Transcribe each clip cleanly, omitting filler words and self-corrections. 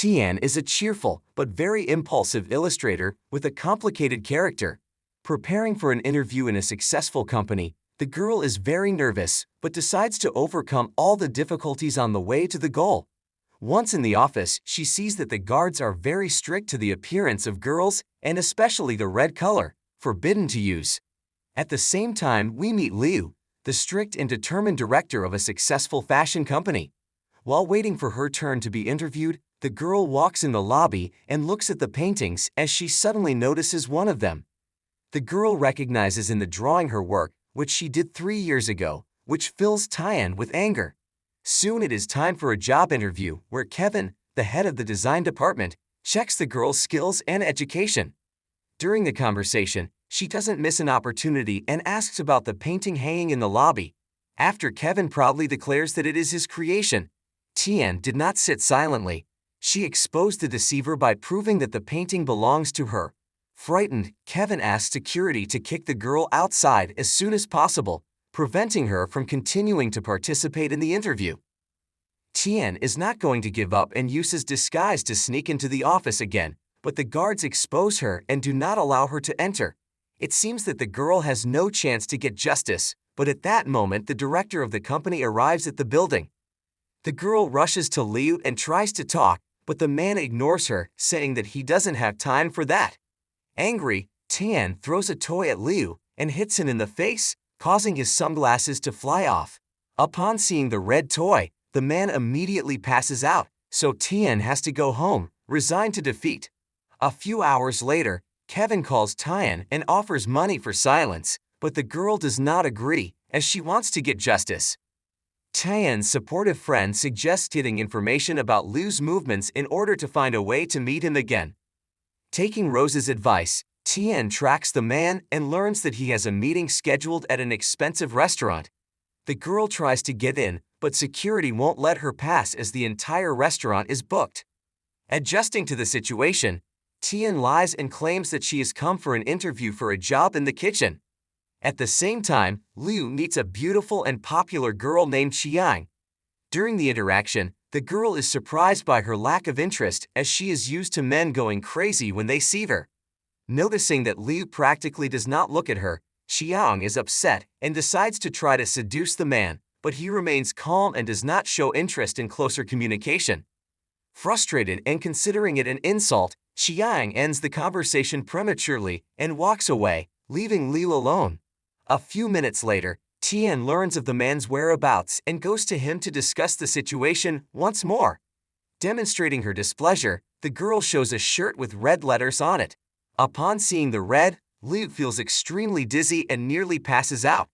Tian is a cheerful but very impulsive illustrator with a complicated character. Preparing for an interview in a successful company, the girl is very nervous but decides to overcome all the difficulties on the way to the goal. Once in the office, she sees that the guards are very strict to the appearance of girls and especially the red color, forbidden to use. At the same time, we meet Liu, the strict and determined director of a successful fashion company. While waiting for her turn to be interviewed, the girl walks in the lobby and looks at the paintings as she suddenly notices one of them. The girl recognizes in the drawing her work, which she did 3 years ago, which fills Tian with anger. Soon it is time for a job interview where Kevin, the head of the design department, checks the girl's skills and education. During the conversation, she doesn't miss an opportunity and asks about the painting hanging in the lobby. After Kevin proudly declares that it is his creation, Tian did not sit silently. She exposed the deceiver by proving that the painting belongs to her. Frightened, Kevin asks security to kick the girl outside as soon as possible, preventing her from continuing to participate in the interview. Tian is not going to give up and uses disguise to sneak into the office again, but the guards expose her and do not allow her to enter. It seems that the girl has no chance to get justice, but at that moment the director of the company arrives at the building. The girl rushes to Liu and tries to talk, but the man ignores her, saying that he doesn't have time for that. Angry, Tian throws a toy at Liu and hits him in the face, causing his sunglasses to fly off. Upon seeing the red toy, the man immediately passes out, so Tian has to go home, resigned to defeat. A few hours later, Kevin calls Tian and offers money for silence, but the girl does not agree, as she wants to get justice. Tian's supportive friend suggests getting information about Liu's movements in order to find a way to meet him again. Taking Rose's advice, Tian tracks the man and learns that he has a meeting scheduled at an expensive restaurant. The girl tries to get in, but security won't let her pass as the entire restaurant is booked. Adjusting to the situation, Tian lies and claims that she has come for an interview for a job in the kitchen. At the same time, Liu meets a beautiful and popular girl named Qiang. During the interaction, the girl is surprised by her lack of interest as she is used to men going crazy when they see her. Noticing that Liu practically does not look at her, Qiang is upset and decides to try to seduce the man, but he remains calm and does not show interest in closer communication. Frustrated and considering it an insult, Qiang ends the conversation prematurely and walks away, leaving Liu alone. A few minutes later, Tian learns of the man's whereabouts and goes to him to discuss the situation once more. Demonstrating her displeasure, the girl shows a shirt with red letters on it. Upon seeing the red, Liu feels extremely dizzy and nearly passes out.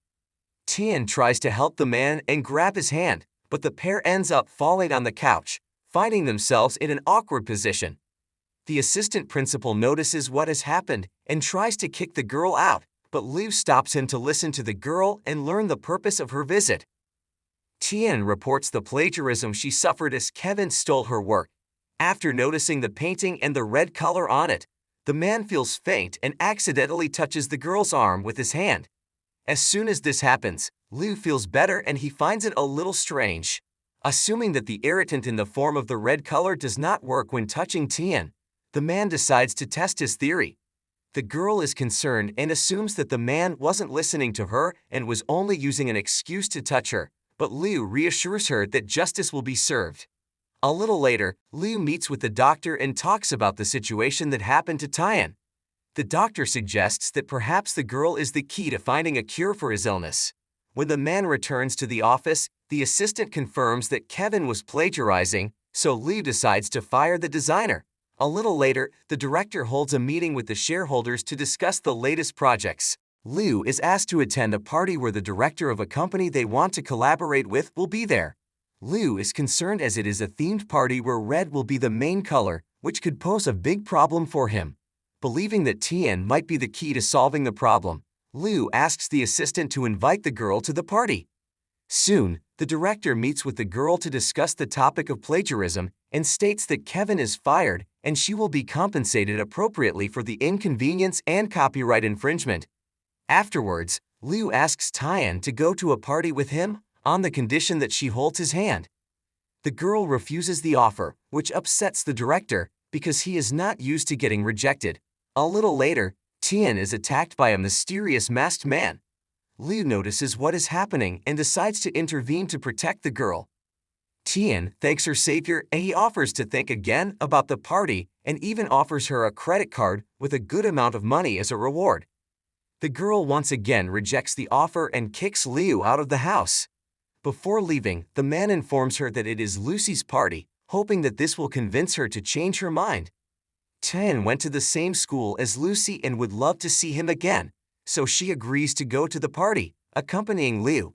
Tian tries to help the man and grab his hand, but the pair ends up falling on the couch, finding themselves in an awkward position. The assistant principal notices what has happened and tries to kick the girl out, but Liu stops him to listen to the girl and learn the purpose of her visit. Tian reports the plagiarism she suffered as Kevin stole her work. After noticing the painting and the red color on it, the man feels faint and accidentally touches the girl's arm with his hand. As soon as this happens, Liu feels better and he finds it a little strange. Assuming that the irritant in the form of the red color does not work when touching Tian, the man decides to test his theory. The girl is concerned and assumes that the man wasn't listening to her and was only using an excuse to touch her, but Liu reassures her that justice will be served. A little later, Liu meets with the doctor and talks about the situation that happened to Tian. The doctor suggests that perhaps the girl is the key to finding a cure for his illness. When the man returns to the office, the assistant confirms that Kevin was plagiarizing, so Liu decides to fire the designer. A little later, the director holds a meeting with the shareholders to discuss the latest projects. Liu is asked to attend a party where the director of a company they want to collaborate with will be there. Liu is concerned as it is a themed party where red will be the main color, which could pose a big problem for him. Believing that Tian might be the key to solving the problem, Liu asks the assistant to invite the girl to the party. Soon, the director meets with the girl to discuss the topic of plagiarism and states that Kevin is fired and she will be compensated appropriately for the inconvenience and copyright infringement. Afterwards, Liu asks Tian to go to a party with him on the condition that she holds his hand. The girl refuses the offer, which upsets the director because he is not used to getting rejected. A little later, Tian is attacked by a mysterious masked man. Liu notices what is happening and decides to intervene to protect the girl. Tian thanks her savior and he offers to think again about the party and even offers her a credit card with a good amount of money as a reward. The girl once again rejects the offer and kicks Liu out of the house. Before leaving, the man informs her that it is Lucy's party, hoping that this will convince her to change her mind. Tian went to the same school as Lucy and would love to see him again, so she agrees to go to the party, accompanying Liu.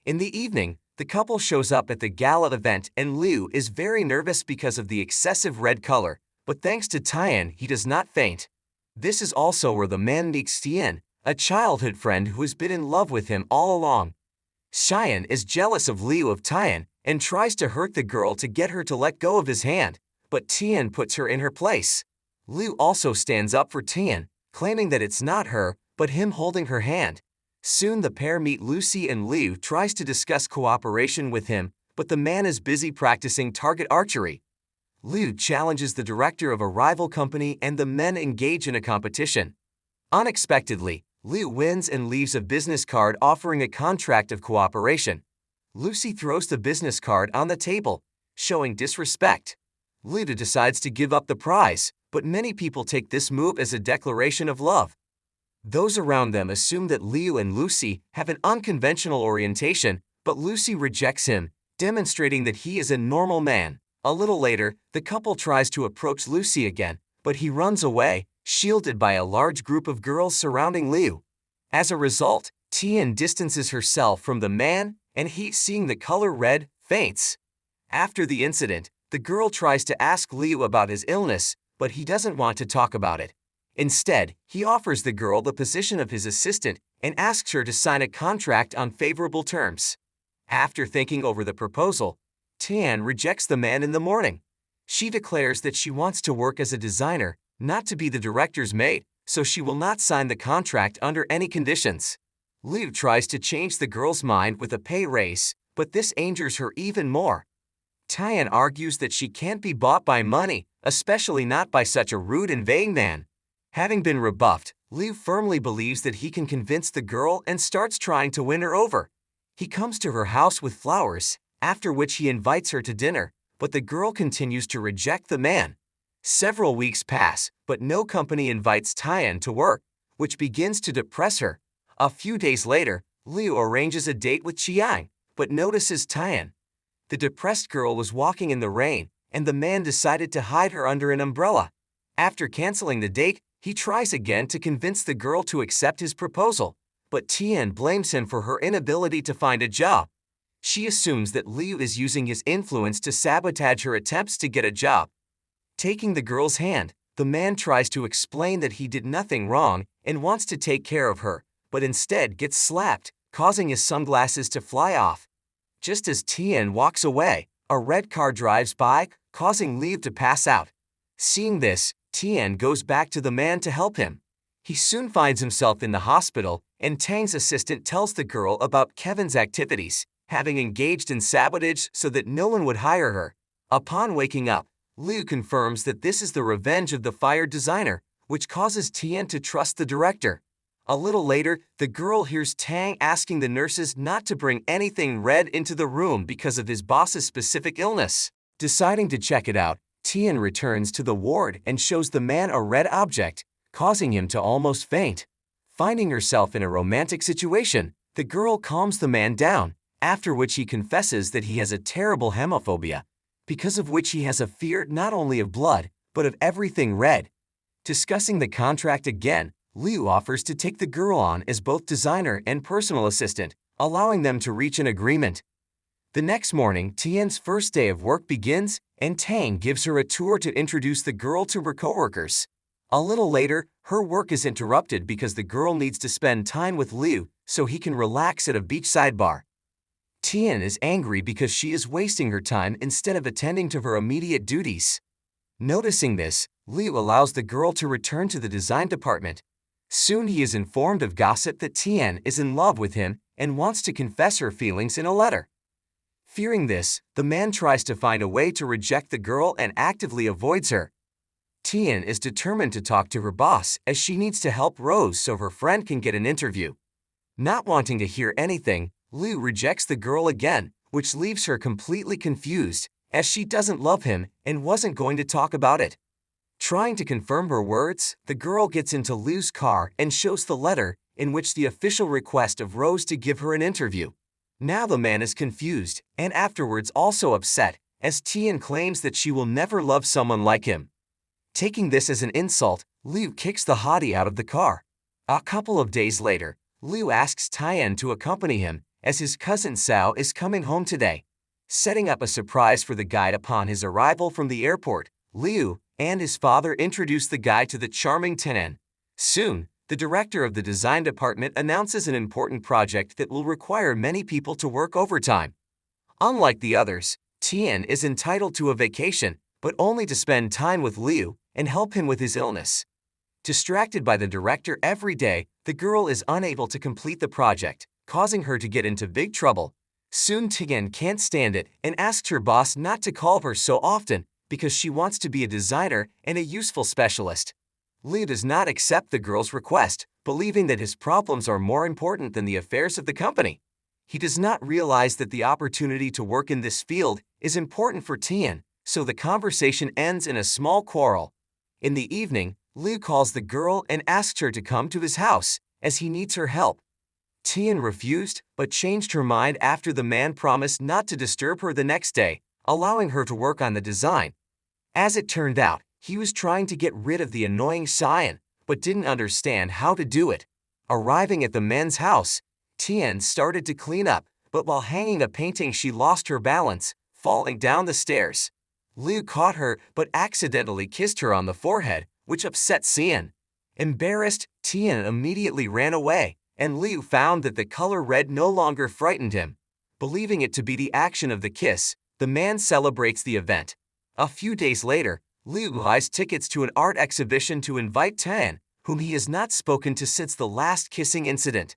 In the evening, the couple shows up at the gala event and Liu is very nervous because of the excessive red color, but thanks to Tian, he does not faint. This is also where the man meets Tian, a childhood friend who has been in love with him all along. Tian is jealous of Liu of Tian and tries to hurt the girl to get her to let go of his hand, but Tian puts her in her place. Liu also stands up for Tian, claiming that it's not her, but him holding her hand. Soon the pair meet Lucy and Liu tries to discuss cooperation with him, but the man is busy practicing target archery. Liu challenges the director of a rival company and the men engage in a competition. Unexpectedly, Liu wins and leaves a business card offering a contract of cooperation. Lucy throws the business card on the table, showing disrespect. Liu decides to give up the prize, but many people take this move as a declaration of love. Those around them assume that Liu and Lucy have an unconventional orientation, but Lucy rejects him, demonstrating that he is a normal man. A little later, the couple tries to approach Lucy again, but he runs away, shielded by a large group of girls surrounding Liu. As a result, Tian distances herself from the man, and he, seeing the color red, faints. After the incident, the girl tries to ask Liu about his illness, but he doesn't want to talk about it. Instead, he offers the girl the position of his assistant and asks her to sign a contract on favorable terms. After thinking over the proposal, Tian rejects the man in the morning. She declares that she wants to work as a designer, not to be the director's mate, so she will not sign the contract under any conditions. Liu tries to change the girl's mind with a pay raise, but this angers her even more. Tian argues that she can't be bought by money, especially not by such a rude and vain man. Having been rebuffed, Liu firmly believes that he can convince the girl and starts trying to win her over. He comes to her house with flowers, after which he invites her to dinner, but the girl continues to reject the man. Several weeks pass, but no company invites Tian to work, which begins to depress her. A few days later, Liu arranges a date with Chiang, but notices Tian. The depressed girl was walking in the rain, and the man decided to hide her under an umbrella. After canceling the date, he tries again to convince the girl to accept his proposal, but Tian blames him for her inability to find a job. She assumes that Liu is using his influence to sabotage her attempts to get a job. Taking the girl's hand, the man tries to explain that he did nothing wrong and wants to take care of her, but instead gets slapped, causing his sunglasses to fly off. Just as Tian walks away, a red car drives by, causing Liu to pass out. Seeing this, Tian goes back to the man to help him. He soon finds himself in the hospital, and Tang's assistant tells the girl about Kevin's activities, having engaged in sabotage so that no one would hire her. Upon waking up, Liu confirms that this is the revenge of the fired designer, which causes Tian to trust the director. A little later, the girl hears Tang asking the nurses not to bring anything red into the room because of his boss's specific illness. Deciding to check it out, Tian returns to the ward and shows the man a red object, causing him to almost faint. Finding herself in a romantic situation, the girl calms the man down, after which he confesses that he has a terrible hemophobia, because of which he has a fear not only of blood, but of everything red. Discussing the contract again, Liu offers to take the girl on as both designer and personal assistant, allowing them to reach an agreement. The next morning, Tian's first day of work begins, and Tang gives her a tour to introduce the girl to her coworkers. A little later, her work is interrupted because the girl needs to spend time with Liu so he can relax at a beachside bar. Tian is angry because she is wasting her time instead of attending to her immediate duties. Noticing this, Liu allows the girl to return to the design department. Soon he is informed of gossip that Tian is in love with him and wants to confess her feelings in a letter. Fearing this, the man tries to find a way to reject the girl and actively avoids her. Tian is determined to talk to her boss as she needs to help Rose so her friend can get an interview. Not wanting to hear anything, Liu rejects the girl again, which leaves her completely confused, as she doesn't love him and wasn't going to talk about it. Trying to confirm her words, the girl gets into Liu's car and shows the letter in which the official request of Rose to give her an interview. Now the man is confused and afterwards also upset, as Tian claims that she will never love someone like him. Taking this as an insult, Liu kicks the hottie out of the car. A couple of days later, Liu asks Tian to accompany him, as his cousin Sao is coming home today. Setting up a surprise for the guide upon his arrival from the airport, Liu and his father introduce the guy to the charming Tian. Soon, the director of the design department announces an important project that will require many people to work overtime. Unlike the others, Tian is entitled to a vacation, but only to spend time with Liu and help him with his illness. Distracted by the director every day, the girl is unable to complete the project, causing her to get into big trouble. Soon Tian can't stand it and asks her boss not to call her so often because she wants to be a designer and a useful specialist. Liu does not accept the girl's request, believing that his problems are more important than the affairs of the company. He does not realize that the opportunity to work in this field is important for Tian, so the conversation ends in a small quarrel. In the evening, Liu calls the girl and asks her to come to his house, as he needs her help. Tian refused, but changed her mind after the man promised not to disturb her the next day, allowing her to work on the design. As it turned out, he was trying to get rid of the annoying Cyan, but didn't understand how to do it. Arriving at the man's house, Tian started to clean up, but while hanging a painting she lost her balance, falling down the stairs. Liu caught her but accidentally kissed her on the forehead, which upset Tian. Embarrassed, Tian immediately ran away, and Liu found that the color red no longer frightened him. Believing it to be the action of the kiss, the man celebrates the event. A few days later, Liu buys tickets to an art exhibition to invite Tian, whom he has not spoken to since the last kissing incident.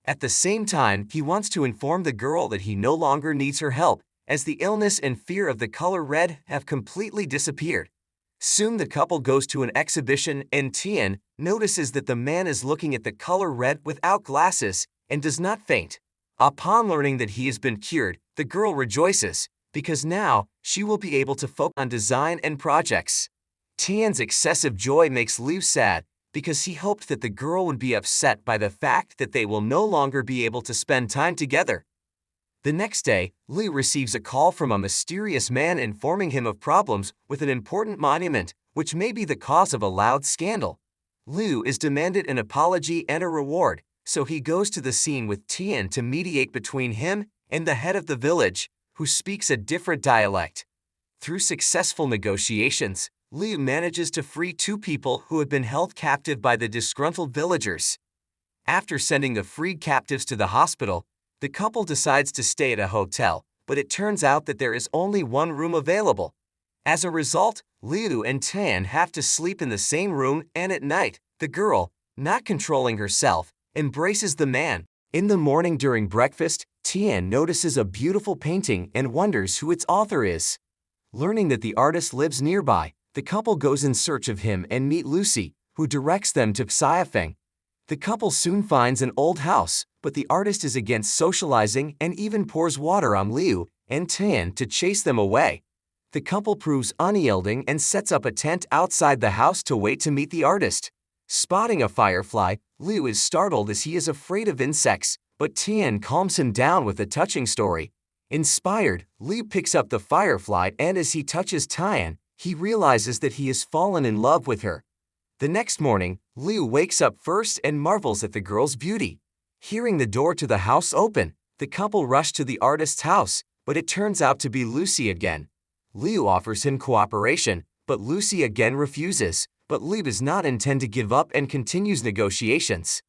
At the same time, he wants to inform the girl that he no longer needs her help, as the illness and fear of the color red have completely disappeared. Soon the couple goes to an exhibition and Tian notices that the man is looking at the color red without glasses and does not faint. Upon learning that he has been cured, the girl rejoices, because now she will be able to focus on design and projects. Tian's excessive joy makes Liu sad, because he hoped that the girl would be upset by the fact that they will no longer be able to spend time together. The next day, Liu receives a call from a mysterious man informing him of problems with an important monument, which may be the cause of a loud scandal. Liu is demanded an apology and a reward, so he goes to the scene with Tian to mediate between him and the head of the village, who speaks a different dialect. Through successful negotiations, Liu manages to free two people who had been held captive by the disgruntled villagers. After sending the freed captives to the hospital, the couple decides to stay at a hotel, but it turns out that there is only one room available. As a result, Liu and Tian have to sleep in the same room, and at night, the girl, not controlling herself, embraces the man. In the morning during breakfast, Tian notices a beautiful painting and wonders who its author is. Learning that the artist lives nearby, the couple goes in search of him and meet Lucy, who directs them to Xiafeng. The couple soon finds an old house, but the artist is against socializing and even pours water on Liu and Tian to chase them away. The couple proves unyielding and sets up a tent outside the house to wait to meet the artist. Spotting a firefly, Liu is startled as he is afraid of insects, but Tian calms him down with a touching story. Inspired, Liu picks up the firefly and as he touches Tian, he realizes that he has fallen in love with her. The next morning, Liu wakes up first and marvels at the girl's beauty. Hearing the door to the house open, the couple rush to the artist's house, but it turns out to be Lucy again. Liu offers him cooperation, but Lucy again refuses, but Liu does not intend to give up and continues negotiations.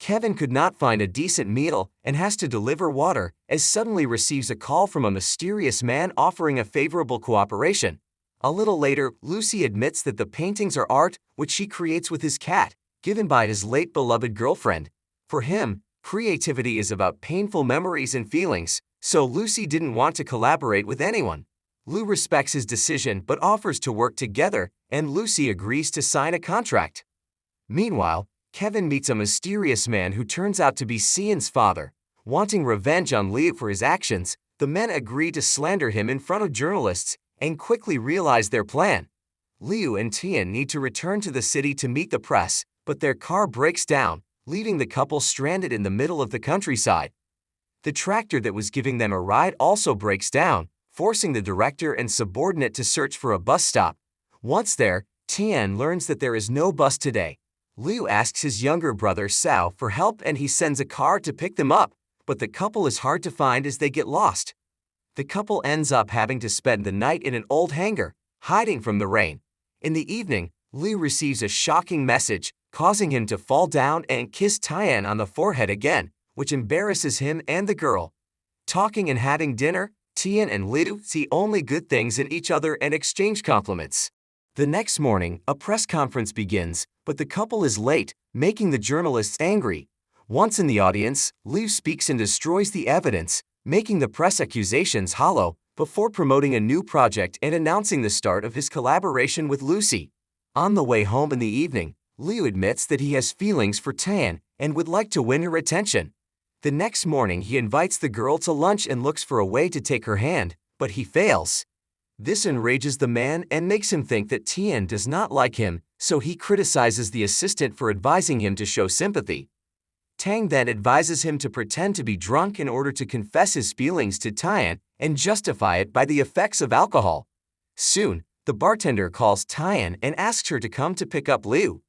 Kevin could not find a decent meal and has to deliver water, as suddenly receives a call from a mysterious man offering a favorable cooperation. A little later, Lucy admits that the paintings are art which she creates with his cat, given by his late beloved girlfriend. For him, creativity is about painful memories and feelings, So Lucy didn't want to collaborate with anyone. Liu respects his decision but offers to work together, and Lucy agrees to sign a contract. Meanwhile, Kevin meets a mysterious man who turns out to be Cian's father. Wanting revenge on Liu for his actions, the men agree to slander him in front of journalists and quickly realize their plan. Liu and Tian need to return to the city to meet the press, but their car breaks down, leaving the couple stranded in the middle of the countryside. The tractor that was giving them a ride also breaks down, forcing the director and subordinate to search for a bus stop. Once there, Tian learns that there is no bus today. Liu asks his younger brother Sao for help and he sends a car to pick them up, but the couple is hard to find as they get lost. The couple ends up having to spend the night in an old hangar, hiding from the rain. In the evening, Liu receives a shocking message, causing him to fall down and kiss Tian on the forehead again, which embarrasses him and the girl. Talking and having dinner, Tian and Liu see only good things in each other and exchange compliments. The next morning, a press conference begins, but the couple is late, making the journalists angry. Once in the audience, Liu speaks and destroys the evidence, making the press accusations hollow, before promoting a new project and announcing the start of his collaboration with Lucy. On the way home in the evening, Liu admits that he has feelings for Tian and would like to win her attention. The next morning he invites the girl to lunch and looks for a way to take her hand, but he fails. This enrages the man and makes him think that Tian does not like him, so he criticizes the assistant for advising him to show sympathy. Tang then advises him to pretend to be drunk in order to confess his feelings to Tian and justify it by the effects of alcohol. Soon, the bartender calls Tian and asks her to come to pick up Liu.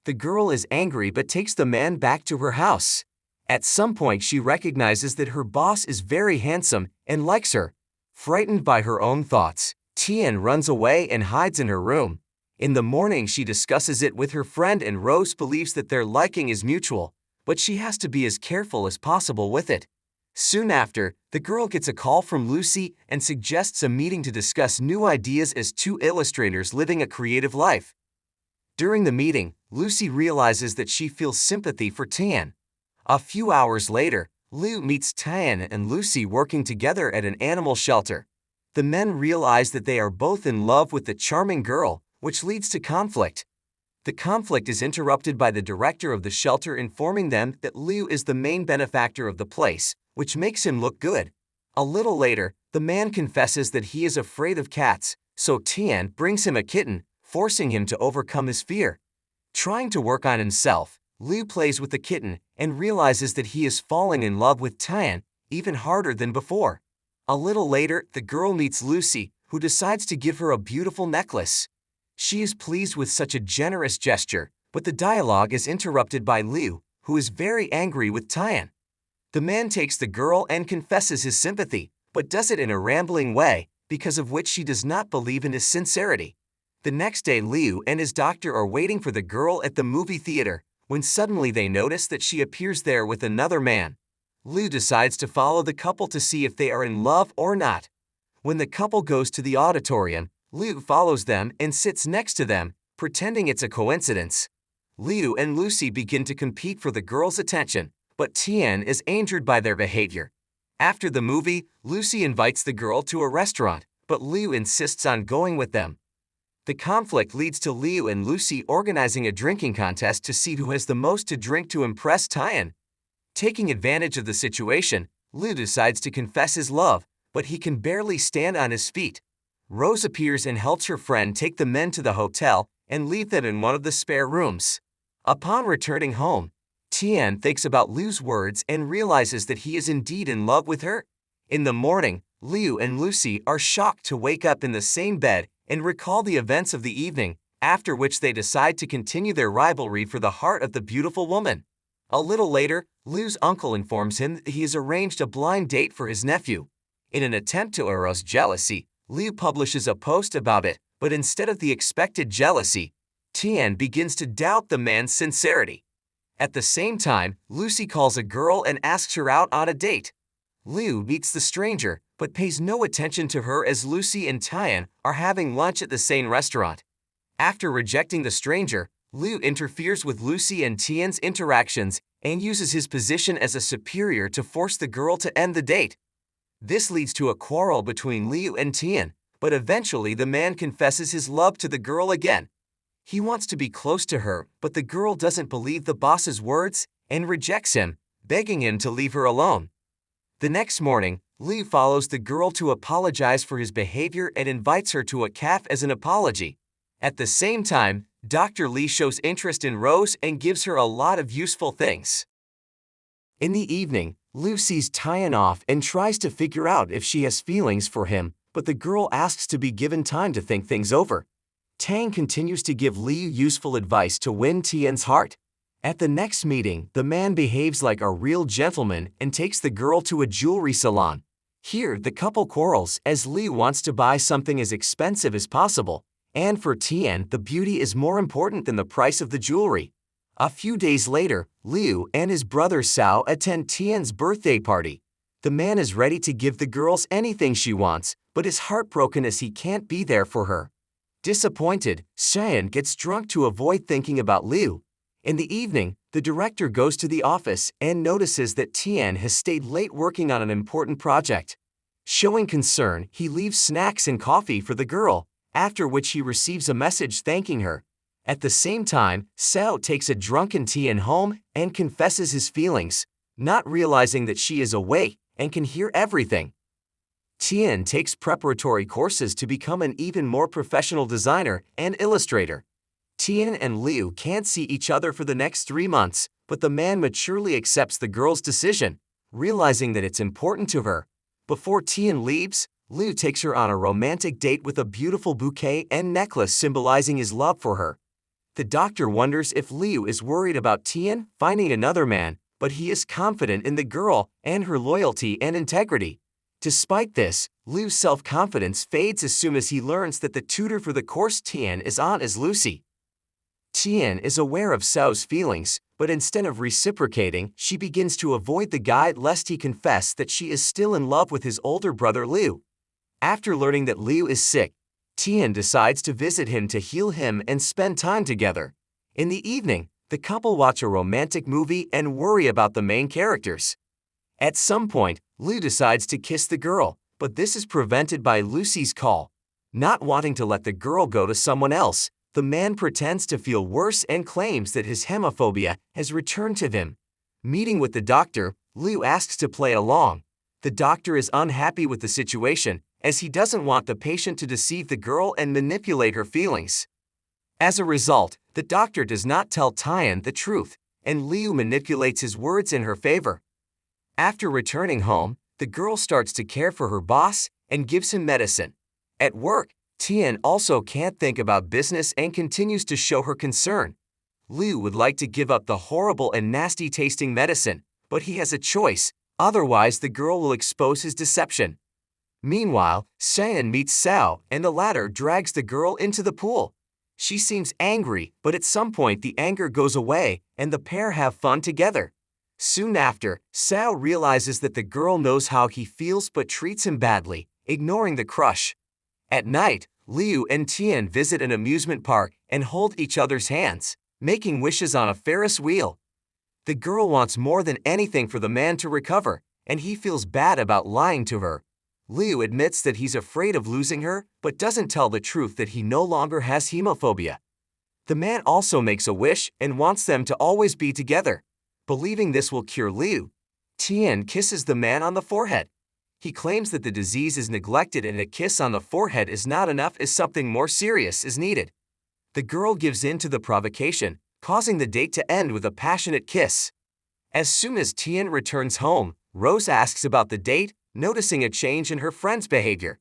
The girl is angry but takes the man back to her house. At some point she recognizes that her boss is very handsome and likes her. Frightened by her own thoughts, Tian runs away and hides in her room. In the morning she discusses it with her friend and Rose believes that their liking is mutual, but she has to be as careful as possible with it. Soon after, the girl gets a call from Lucy and suggests a meeting to discuss new ideas as two illustrators living a creative life. During the meeting, Lucy realizes that she feels sympathy for Tian. A few hours later, Liu meets Tian and Lucy working together at an animal shelter. The men realize that they are both in love with the charming girl, which leads to conflict. The conflict is interrupted by the director of the shelter informing them that Liu is the main benefactor of the place, which makes him look good. A little later, the man confesses that he is afraid of cats, so Tian brings him a kitten, forcing him to overcome his fear. Trying to work on himself, Liu plays with the kitten and realizes that he is falling in love with Tian, even harder than before. A little later, the girl meets Lucy, who decides to give her a beautiful necklace. She is pleased with such a generous gesture, but the dialogue is interrupted by Liu, who is very angry with Tian. The man takes the girl and confesses his sympathy, but does it in a rambling way, because of which she does not believe in his sincerity. The next day Liu and his doctor are waiting for the girl at the movie theater, when suddenly they notice that she appears there with another man. Liu decides to follow the couple to see if they are in love or not. When the couple goes to the auditorium, Liu follows them and sits next to them, pretending it's a coincidence. Liu and Lucy begin to compete for the girl's attention, but Tian is injured by their behavior. After the movie, Lucy invites the girl to a restaurant, but Liu insists on going with them. The conflict leads to Liu and Lucy organizing a drinking contest to see who has the most to drink to impress Tian. Taking advantage of the situation, Liu decides to confess his love, but he can barely stand on his feet. Rose appears and helps her friend take the men to the hotel and leave them in one of the spare rooms. Upon returning home, Tian thinks about Liu's words and realizes that he is indeed in love with her. In the morning, Liu and Lucy are shocked to wake up in the same bed and recall the events of the evening, after which they decide to continue their rivalry for the heart of the beautiful woman. A little later, Liu's uncle informs him that he has arranged a blind date for his nephew. In an attempt to arouse jealousy, Liu publishes a post about it, but instead of the expected jealousy, Tian begins to doubt the man's sincerity. At the same time, Lucy calls a girl and asks her out on a date. Liu meets the stranger, but pays no attention to her as Lucy and Tian are having lunch at the same restaurant. After rejecting the stranger, Liu interferes with Lucy and Tian's interactions and uses his position as a superior to force the girl to end the date. This leads to a quarrel between Liu and Tian, but eventually the man confesses his love to the girl again. He wants to be close to her, but the girl doesn't believe the boss's words and rejects him, begging him to leave her alone. The next morning, Liu follows the girl to apologize for his behavior and invites her to a cafe as an apology. At the same time, Dr. Li shows interest in Rose and gives her a lot of useful things. In the evening, Liu sees Tian off and tries to figure out if she has feelings for him, but the girl asks to be given time to think things over. Tang continues to give Liu useful advice to win Tian's heart. At the next meeting, the man behaves like a real gentleman and takes the girl to a jewelry salon. Here, the couple quarrels as Liu wants to buy something as expensive as possible, and for Tian, the beauty is more important than the price of the jewelry. A few days later, Liu and his brother Cao attend Tian's birthday party. The man is ready to give the girls anything she wants, but is heartbroken as he can't be there for her. Disappointed, Xian gets drunk to avoid thinking about Liu. In the evening, the director goes to the office and notices that Tian has stayed late working on an important project. Showing concern, he leaves snacks and coffee for the girl, after which he receives a message thanking her. At the same time, Cao takes a drunken Tian home and confesses his feelings, not realizing that she is awake and can hear everything. Tian takes preparatory courses to become an even more professional designer and illustrator. Tian and Liu can't see each other for the next 3 months, but the man maturely accepts the girl's decision, realizing that it's important to her. Before Tian leaves, Liu takes her on a romantic date with a beautiful bouquet and necklace symbolizing his love for her. The doctor wonders if Liu is worried about Tian finding another man, but he is confident in the girl and her loyalty and integrity. Despite this, Liu's self-confidence fades as soon as he learns that the tutor for the course Tian is on is Lucy. Tian is aware of Cao's feelings, but instead of reciprocating, she begins to avoid the guy lest he confess that she is still in love with his older brother Liu. After learning that Liu is sick, Tian decides to visit him to heal him and spend time together. In the evening, the couple watch a romantic movie and worry about the main characters. At some point, Liu decides to kiss the girl, but this is prevented by Lucy's call. Not wanting to let the girl go to someone else, the man pretends to feel worse and claims that his hemophobia has returned to him. Meeting with the doctor, Liu asks to play along. The doctor is unhappy with the situation, as he doesn't want the patient to deceive the girl and manipulate her feelings. As a result, the doctor does not tell Tian the truth, and Liu manipulates his words in her favor. After returning home, the girl starts to care for her boss and gives him medicine. At work, Tian also can't think about business and continues to show her concern. Liu would like to give up the horrible and nasty-tasting medicine, but he has a choice, otherwise the girl will expose his deception. Meanwhile, Xian meets Cao and the latter drags the girl into the pool. She seems angry, but at some point the anger goes away and the pair have fun together. Soon after, Cao realizes that the girl knows how he feels but treats him badly, ignoring the crush. At night, Liu and Tian visit an amusement park and hold each other's hands, making wishes on a Ferris wheel. The girl wants more than anything for the man to recover, and he feels bad about lying to her. Liu admits that he's afraid of losing her, but doesn't tell the truth that he no longer has hemophobia. The man also makes a wish and wants them to always be together. Believing this will cure Liu, Tian kisses the man on the forehead. He claims that the disease is neglected and a kiss on the forehead is not enough as something more serious is needed. The girl gives in to the provocation, causing the date to end with a passionate kiss. As soon as Tian returns home, Rose asks about the date, noticing a change in her friend's behavior.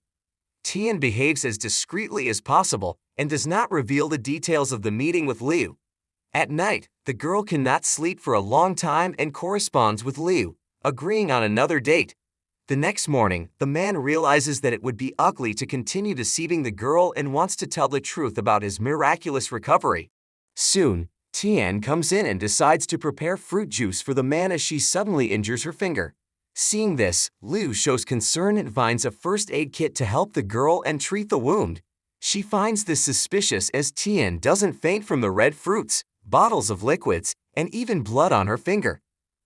Tian behaves as discreetly as possible and does not reveal the details of the meeting with Liu. At night, the girl cannot sleep for a long time and corresponds with Liu, agreeing on another date. The next morning, the man realizes that it would be ugly to continue deceiving the girl and wants to tell the truth about his miraculous recovery. Soon, Tian comes in and decides to prepare fruit juice for the man as she suddenly injures her finger. Seeing this, Liu shows concern and finds a first aid kit to help the girl and treat the wound. She finds this suspicious as Tian doesn't faint from the red fruits, bottles of liquids, and even blood on her finger.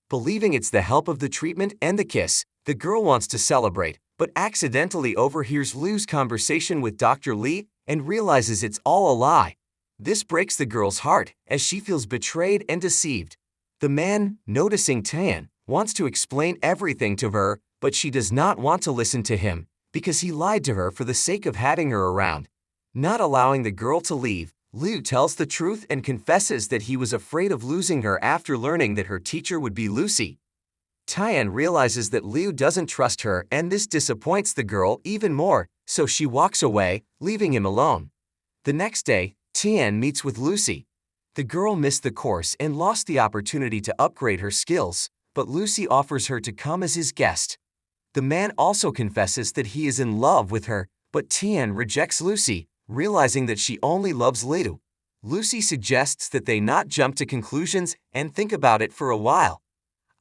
Believing it's the help of the treatment and the kiss, the girl wants to celebrate, but accidentally overhears Liu's conversation with Dr. Li and realizes it's all a lie. This breaks the girl's heart as she feels betrayed and deceived. The man, noticing Tan, wants to explain everything to her, but she does not want to listen to him because he lied to her for the sake of having her around. Not allowing the girl to leave, Liu tells the truth and confesses that he was afraid of losing her after learning that her teacher would be Lucy. Tian realizes that Liu doesn't trust her and this disappoints the girl even more, so she walks away, leaving him alone. The next day, Tian meets with Lucy. The girl missed the course and lost the opportunity to upgrade her skills, but Lucy offers her to come as his guest. The man also confesses that he is in love with her, but Tian rejects Lucy, realizing that she only loves Liu. Lucy suggests that they not jump to conclusions and think about it for a while.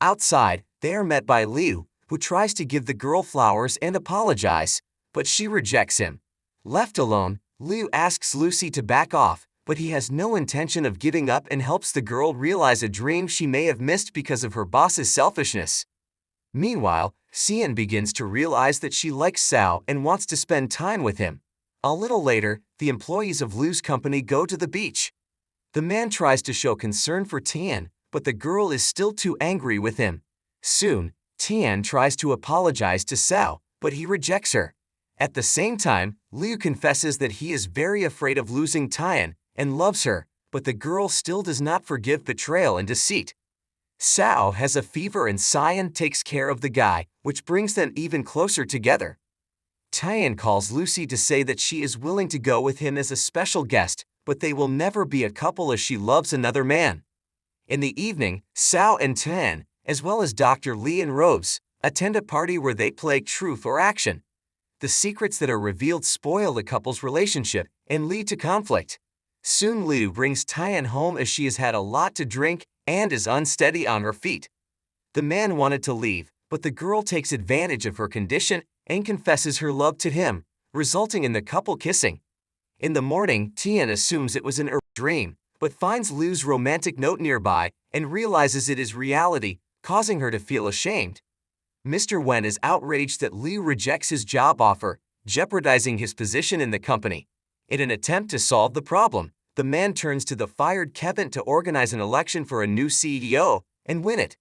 Outside, they are met by Liu, who tries to give the girl flowers and apologize, but she rejects him. Left alone, Liu asks Lucy to back off, but he has no intention of giving up and helps the girl realize a dream she may have missed because of her boss's selfishness. Meanwhile, Xian begins to realize that she likes Sao and wants to spend time with him. A little later, the employees of Liu's company go to the beach. The man tries to show concern for Tian, but the girl is still too angry with him. Soon, Tian tries to apologize to Sao, but he rejects her. At the same time, Liu confesses that he is very afraid of losing Tian and loves her, but the girl still does not forgive betrayal and deceit. Sao has a fever and Xian takes care of the guy, which brings them even closer together. Tian calls Lucy to say that she is willing to go with him as a special guest, but they will never be a couple as she loves another man. In the evening, Sao and Tian, as well as Dr. Li and Rose, attend a party where they play truth or action. The secrets that are revealed spoil the couple's relationship and lead to conflict. Soon Liu brings Tian home as she has had a lot to drink and is unsteady on her feet. The man wanted to leave, but the girl takes advantage of her condition and confesses her love to him, resulting in the couple kissing. In the morning, Tian assumes it was an dream, but finds Liu's romantic note nearby and realizes it is reality, causing her to feel ashamed. Mr. Wen is outraged that Liu rejects his job offer, jeopardizing his position in the company. In an attempt to solve the problem, the man turns to the fired Kevin to organize an election for a new CEO and win it.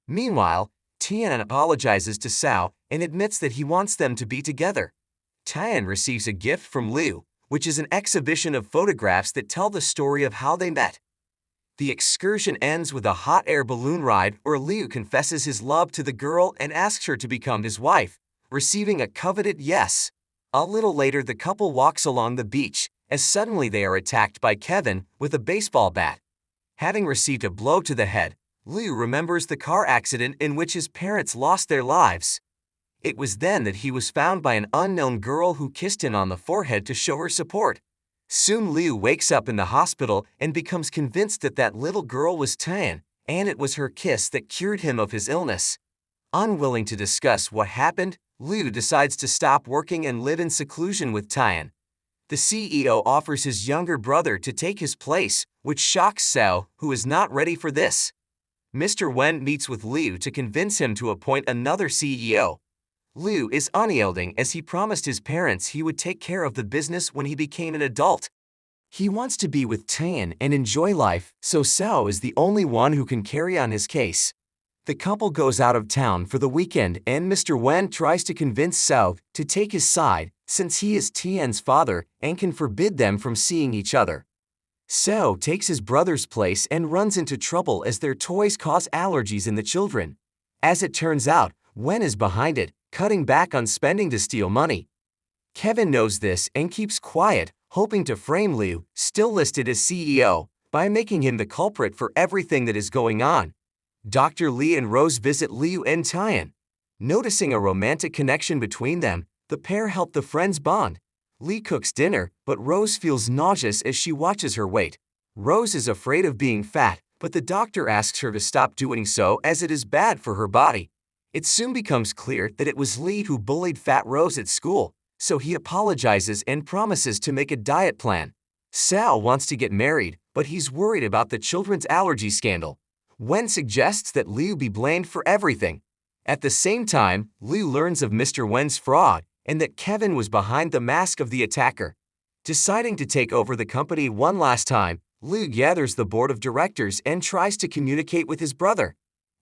Meanwhile, Tian apologizes to Sao and admits that he wants them to be together. Tian receives a gift from Liu, which is an exhibition of photographs that tell the story of how they met. The excursion ends with a hot air balloon ride where Liu confesses his love to the girl and asks her to become his wife, receiving a coveted yes. A little later, the couple walks along the beach, as suddenly they are attacked by Kevin with a baseball bat. Having received a blow to the head, Liu remembers the car accident in which his parents lost their lives. It was then that he was found by an unknown girl who kissed him on the forehead to show her support. Soon Liu wakes up in the hospital and becomes convinced that that little girl was Tian, and it was her kiss that cured him of his illness. Unwilling to discuss what happened, Liu decides to stop working and live in seclusion with Tian. The CEO offers his younger brother to take his place, which shocks Sao, who is not ready for this. Mr. Wen meets with Liu to convince him to appoint another CEO. Liu is unyielding as he promised his parents he would take care of the business when he became an adult. He wants to be with Tian and enjoy life, so Sao is the only one who can carry on his case. The couple goes out of town for the weekend and Mr. Wen tries to convince Sao to take his side since he is Tian's father and can forbid them from seeing each other. Sao takes his brother's place and runs into trouble as their toys cause allergies in the children. As it turns out, Wen is behind it, cutting back on spending to steal money. Kevin knows this and keeps quiet, hoping to frame Liu, still listed as CEO, by making him the culprit for everything that is going on. Dr. Li and Rose visit Liu and Tian. Noticing a romantic connection between them, the pair help the friends bond. Li cooks dinner, but Rose feels nauseous as she watches her weight. Rose is afraid of being fat, but the doctor asks her to stop doing so as it is bad for her body. It soon becomes clear that it was Li who bullied Fat Rose at school, so he apologizes and promises to make a diet plan. Sal wants to get married, but he's worried about the children's allergy scandal. Wen suggests that Liu be blamed for everything. At the same time, Liu learns of Mr. Wen's fraud and that Kevin was behind the mask of the attacker. Deciding to take over the company one last time, Liu gathers the board of directors and tries to communicate with his brother.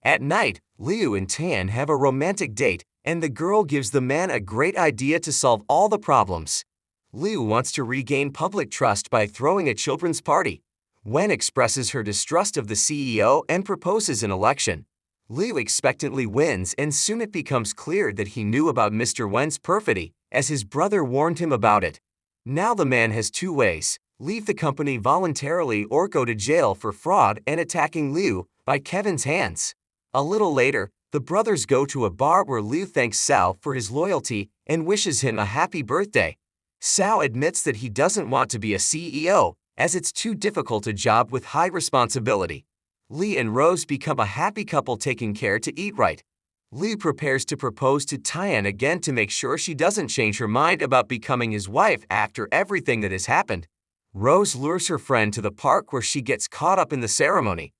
At night, Liu and Tan have a romantic date, and the girl gives the man a great idea to solve all the problems. Liu wants to regain public trust by throwing a children's party. Wen expresses her distrust of the CEO and proposes an election. Liu expectantly wins, and soon it becomes clear that he knew about Mr. Wen's perfidy, as his brother warned him about it. Now the man has two ways: leave the company voluntarily or go to jail for fraud and attacking Liu by Kevin's hands. A little later, the brothers go to a bar where Liu thanks Sao for his loyalty and wishes him a happy birthday. Sao admits that he doesn't want to be a CEO, as it's too difficult a job with high responsibility. Lee and Rose become a happy couple taking care to eat right. Liu prepares to propose to Tian again to make sure she doesn't change her mind about becoming his wife after everything that has happened. Rose lures her friend to the park where she gets caught up in the ceremony.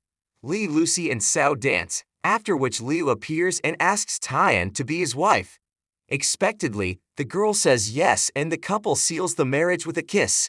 Lee, Lucy, and Sao dance, after which Liu appears and asks Tian to be his wife. Expectedly, the girl says yes and the couple seals the marriage with a kiss.